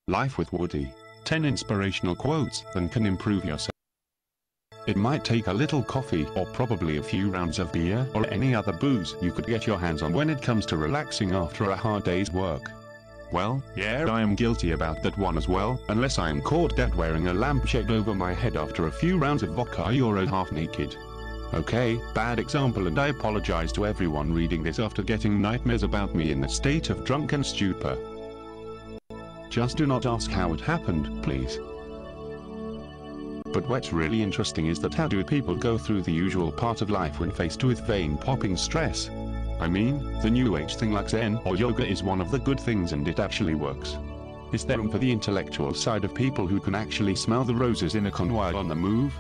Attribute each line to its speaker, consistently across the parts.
Speaker 1: Life with Woody. 10 inspirational quotes that can improve yourself. It might take a little coffee or probably a few rounds of beer or any other booze you could get your hands on when it comes to relaxing after a hard day's work. Well, yeah, I am guilty about that one as well, unless I am caught dead wearing a lampshade over my head after a few rounds of vodka or half naked. Okay, bad example, and I apologize to everyone reading this after getting nightmares about me in a state of drunken stupor. Just do not ask how it happened, please. But what's really interesting is that how do people go through the usual part of life when faced with vein-popping stress? I mean, the new age thing like Zen or yoga is one of the good things and it actually works. Is there room for the intellectual side of people who can actually smell the roses in a con while on the move?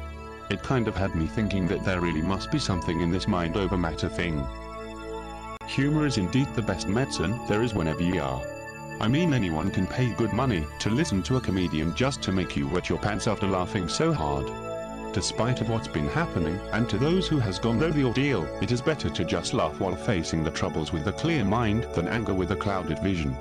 Speaker 1: It kind of had me thinking that there really must be something in this mind over matter thing. Humor is indeed the best medicine there is whenever you are. I mean, anyone can pay good money to listen to a comedian just to make you wet your pants after laughing so hard. Despite of what's been happening, and to those who has gone through the ordeal, it is better to just laugh while facing the troubles with a clear mind than anger with a clouded vision.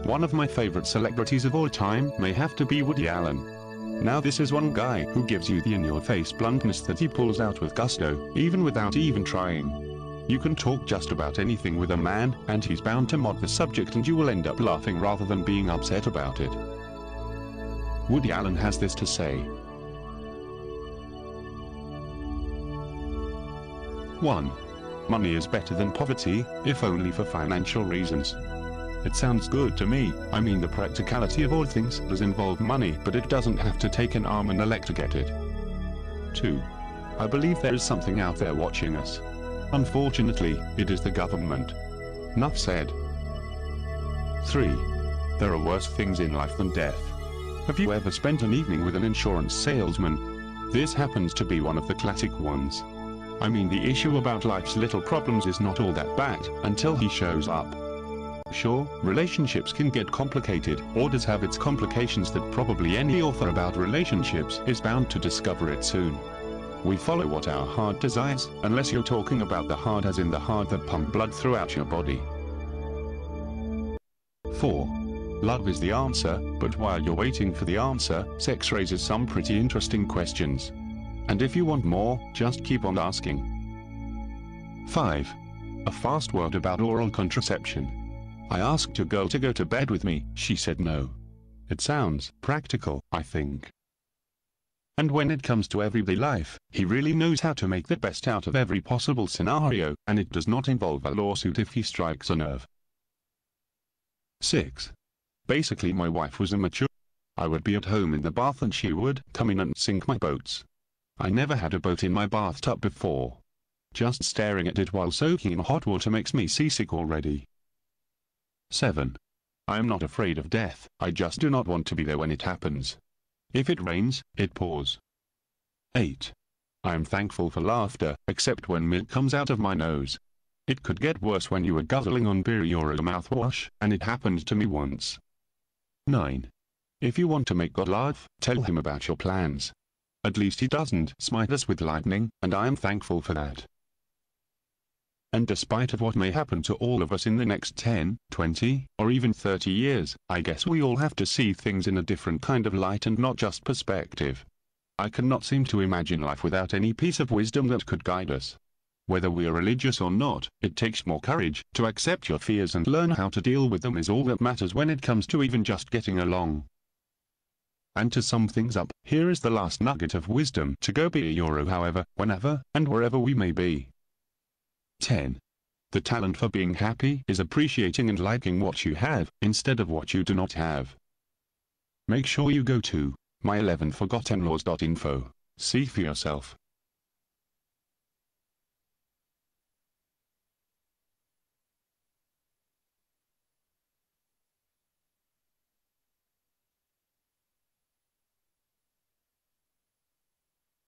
Speaker 1: One of my favorite celebrities of all time may have to be Woody Allen. Now this is one guy who gives you the in-your-face bluntness that he pulls out with gusto, even without even trying. You can talk just about anything with a man, and he's bound to mock the subject and you will end up laughing rather than being upset about it. Woody Allen has this to say. 1. Money is better than poverty, if only for financial reasons. It sounds good to me. I mean, the practicality of all things does involve money, but it doesn't have to take an arm and a leg to get it. 2. I believe there is something out there watching us. Unfortunately, it is the government. Enough said. 3. There are worse things in life than death. Have you ever spent an evening with an insurance salesman? This happens to be one of the classic ones. I mean, the issue about life's little problems is not all that bad until he shows up. Sure, relationships can get complicated, or does have its complications that probably any author about relationships is bound to discover it soon. We follow what our heart desires, unless you're talking about the heart as in the heart that pumps blood throughout your body. 4. Love is the answer, but while you're waiting for the answer, sex raises some pretty interesting questions. And if you want more, just keep on asking. 5. A fast word about oral contraception. I asked a girl to go to bed with me, she said no. It sounds practical, I think. And when it comes to everyday life, he really knows how to make the best out of every possible scenario, and it does not involve a lawsuit if he strikes a nerve. 6. Basically, my wife was immature. I would be at home in the bath and she would come in and sink my boats. I never had a boat in my bathtub before. Just staring at it while soaking in hot water makes me seasick already. 7. I am not afraid of death, I just do not want to be there when it happens. If it rains, it pours. 8. I am thankful for laughter, except when milk comes out of my nose. It could get worse when you are guzzling on beer or a mouthwash, and it happened to me once. 9. If you want to make God laugh, tell him about your plans. At least he doesn't smite us with lightning, and I am thankful for that. And despite of what may happen to all of us in the next 10, 20, or even 30 years, I guess we all have to see things in a different kind of light and not just perspective. I cannot seem to imagine life without any piece of wisdom that could guide us. Whether we are religious or not, it takes more courage to accept your fears and learn how to deal with them is all that matters when it comes to even just getting along. And to sum things up, here is the last nugget of wisdom to go be a hero however, whenever, and wherever we may be. 10. The talent for being happy is appreciating and liking what you have, instead of what you do not have. Make sure you go to my11forgottenlaws.info. See for yourself.